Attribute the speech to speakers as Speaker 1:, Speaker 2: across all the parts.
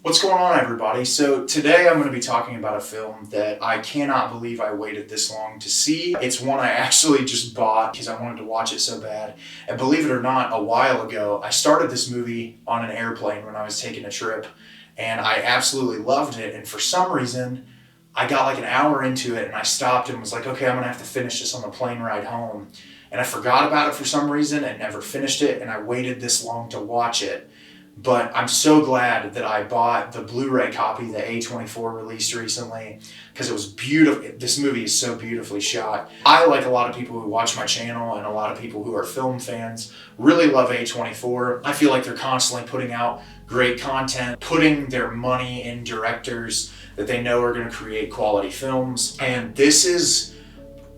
Speaker 1: What's going on, everybody? So today I'm going to be talking about a film that I cannot believe I waited this long to see. It's one I actually just bought because I wanted to watch it so bad. And believe it or not, a while ago, I started this movie on an airplane when I was taking a trip, and I absolutely loved it. And for some reason, I got like an hour into it and I stopped and was like, okay, I'm going to have to finish this on the plane ride home. And I forgot about it for some reason and never finished it, and I waited this long to watch it. But I'm so glad that I bought the Blu-ray copy that A24 released recently, because it was beautiful. This movie is so beautifully shot. I, like a lot of people who watch my channel and a lot of people who are film fans, really love A24. I feel like they're constantly putting out great content, putting their money in directors that they know are going to create quality films. And this is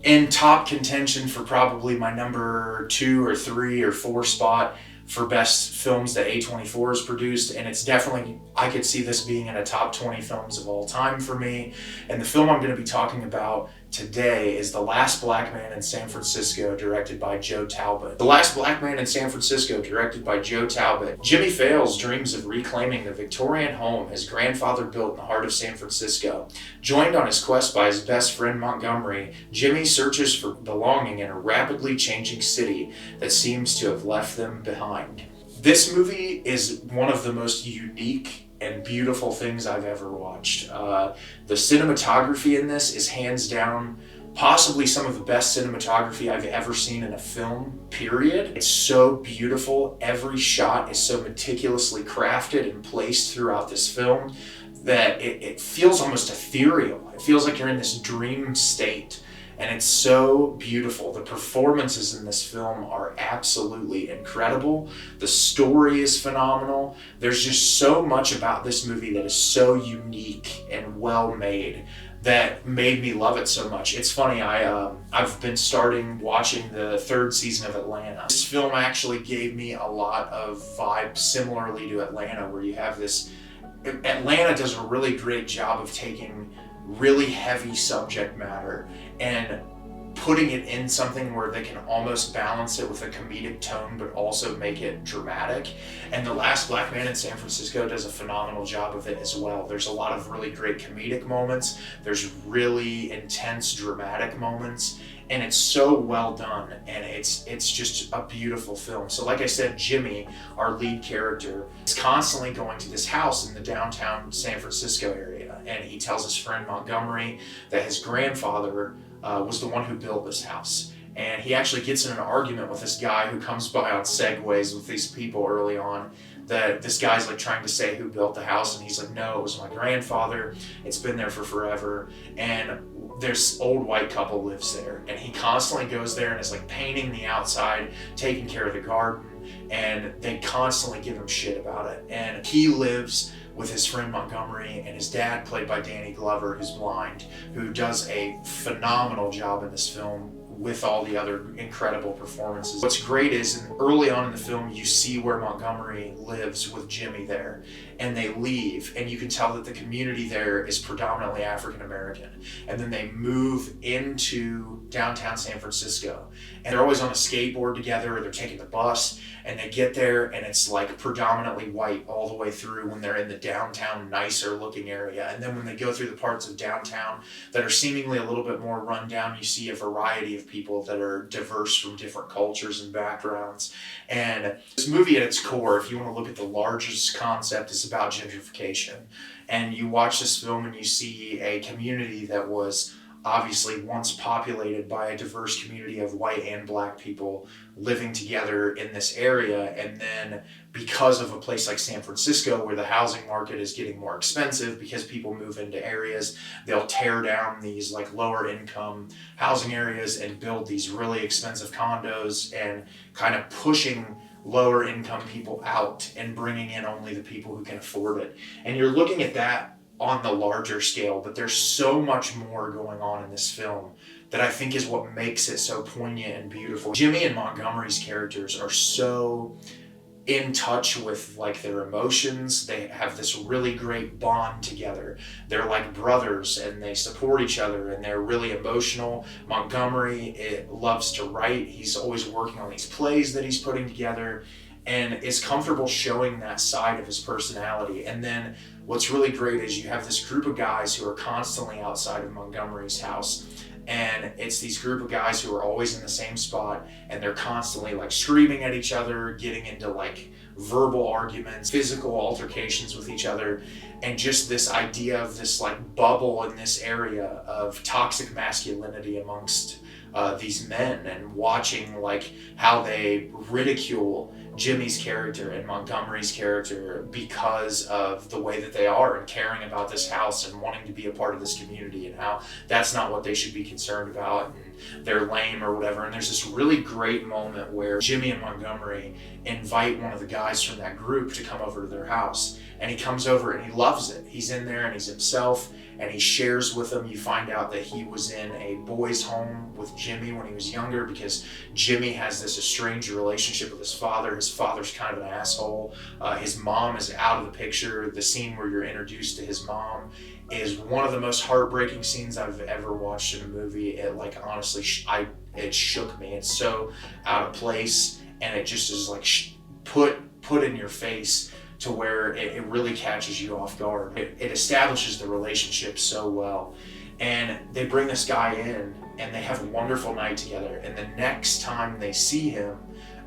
Speaker 1: in top contention for probably my number 2 or 3 or 4 spot for best films that A24 has produced, and it's definitely, I could see this being in a top 20 films of all time for me. And the film I'm going to be talking about today is The Last Black Man in San Francisco, directed by Joe Talbot. The Last Black Man in San Francisco, directed by Joe Talbot. Jimmie Fails dreams of reclaiming the Victorian home his grandfather built in the heart of San Francisco. Joined on his quest by his best friend Montgomery, Jimmie searches for belonging in a rapidly changing city that seems to have left them behind. This movie is one of the most unique and beautiful things I've ever watched. The cinematography in this is hands down possibly some of the best cinematography I've ever seen in a film, period. It's so beautiful. Every shot is so meticulously crafted and placed throughout this film that it feels almost ethereal. It feels like you're in this dream state. And it's so beautiful. The performances in this film are absolutely incredible. The story is phenomenal. There's just so much about this movie that is so unique and well made that made me love it so much. It's funny, I've been starting watching the 3rd season of Atlanta. This film actually gave me a lot of vibes similarly to Atlanta, where you have this. Atlanta does a really great job of taking really heavy subject matter and putting it in something where they can almost balance it with a comedic tone but also make it dramatic. And The Last Black Man in San Francisco does a phenomenal job of it as well. There's a lot of really great comedic moments, there's really intense dramatic moments, and it's so well done, and it's just a beautiful film. So like I said, Jimmie, our lead character, is constantly going to this house in the downtown San Francisco area, and he tells his friend Montgomery that his grandfather was the one who built this house. And he actually gets in an argument with this guy who comes by on segways with these people early on, that this guy's like trying to say who built the house, and he's like, no, it was my grandfather, it's been there for forever. And this old white couple lives there, and he constantly goes there and is like painting the outside, taking care of the garden, and they constantly give him shit about it. And he lives with his friend Montgomery and his dad, played by Danny Glover, who's blind, who does a phenomenal job in this film with all the other incredible performances. What's great is early on in the film, you see where Montgomery lives with Jimmie there, and they leave, and you can tell that the community there is predominantly African American. And then they move into downtown San Francisco, and they're always on a skateboard together, or they're taking the bus, and they get there and it's like predominantly white all the way through when they're in the downtown nicer looking area. And then when they go through the parts of downtown that are seemingly a little bit more run down, you see a variety of people that are diverse from different cultures and backgrounds. And this movie at its core, if you want to look at the largest concept, is about gentrification. And you watch this film and you see a community that was obviously once populated by a diverse community of white and black people living together in this area, and then because of a place like San Francisco where the housing market is getting more expensive because people move into areas, they'll tear down these like lower income housing areas and build these really expensive condos, and kind of pushing lower income people out and bringing in only the people who can afford it. And you're looking at that on the larger scale, but there's so much more going on in this film that I think is what makes it so poignant and beautiful. Jimmie and Montgomery's characters are so in touch with like their emotions. They have this really great bond together. They're like brothers and they support each other and they're really emotional. Montgomery loves to write. He's always working on these plays that he's putting together. and is comfortable showing that side of his personality. And then what's really great is you have this group of guys who are constantly outside of Montgomery's house. And it's these group of guys who are always in the same spot, and they're constantly like screaming at each other, getting into like verbal arguments, physical altercations with each other, and just this idea of this like bubble in this area of toxic masculinity amongst these men, and watching like how they ridicule Jimmie's character and Montgomery's character because of the way that they are and caring about this house and wanting to be a part of this community, and how that's not what they should be concerned about and they're lame or whatever. And there's this really great moment where Jimmie and Montgomery invite one of the guys from that group to come over to their house, and he comes over and he loves it. He's in there and he's himself, and he shares with them. You find out that he was in a boys' home with Jimmie when he was younger, because Jimmie has this estranged relationship with his father. His father's kind of an asshole. His mom is out of the picture. The scene where you're introduced to his mom is one of the most heartbreaking scenes I've ever watched in a movie. It like honestly, it shook me. It's so out of place, and it just is like put in your face, to where it really catches you off guard. It establishes the relationship so well. And they bring this guy in, and they have a wonderful night together. And the next time they see him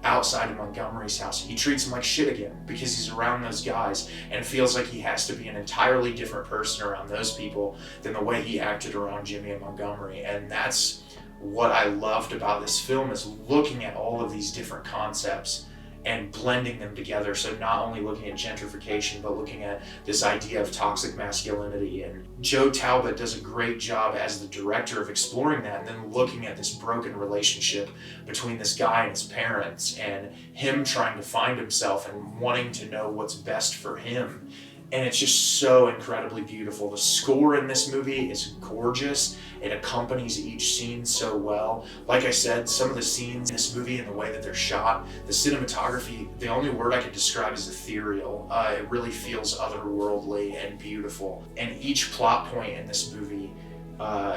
Speaker 1: outside of Montgomery's house, he treats him like shit again, because he's around those guys and feels like he has to be an entirely different person around those people than the way he acted around Jimmie and Montgomery. And that's what I loved about this film, is looking at all of these different concepts and blending them together. So not only looking at gentrification, but looking at this idea of toxic masculinity. And Joe Talbot does a great job as the director of exploring that, and then looking at this broken relationship between this guy and his parents, and him trying to find himself and wanting to know what's best for him. And it's just so incredibly beautiful. The score in this movie is gorgeous. It accompanies each scene so well. Like I said, some of the scenes in this movie and the way that they're shot, the cinematography, the only word I could describe is ethereal. It really feels otherworldly and beautiful. And each plot point in this movie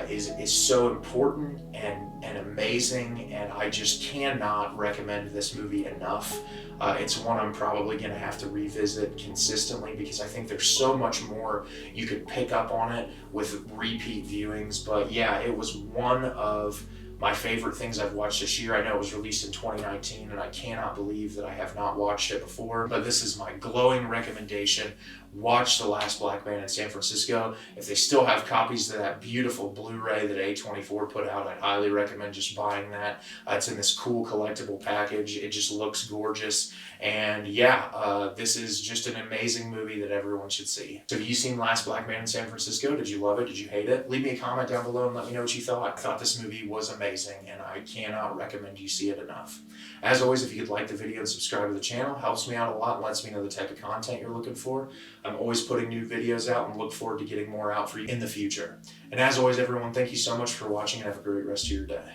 Speaker 1: is so important and amazing, and I just cannot recommend this movie enough. It's one I'm probably going to have to revisit consistently, because I think there's so much more you could pick up on it with repeat viewings. But yeah, it was one of my favorite things I've watched this year. I know it was released in 2019, and I cannot believe that I have not watched it before, but this is my glowing recommendation. Watch The Last Black Man in San Francisco. If they still have copies of that beautiful Blu-ray that A24 put out, I'd highly recommend just buying that. It's in this cool collectible package. It just looks gorgeous. And yeah, this is just an amazing movie that everyone should see. So have you seen Last Black Man in San Francisco? Did you love it? Did you hate it? Leave me a comment down below and let me know what you thought. I thought this movie was amazing, and I cannot recommend you see it enough. As always, if you could like the video and subscribe to the channel, helps me out a lot and lets me know the type of content you're looking for. I'm always putting new videos out and look forward to getting more out for you in the future. And as always, everyone, thank you so much for watching, and have a great rest of your day.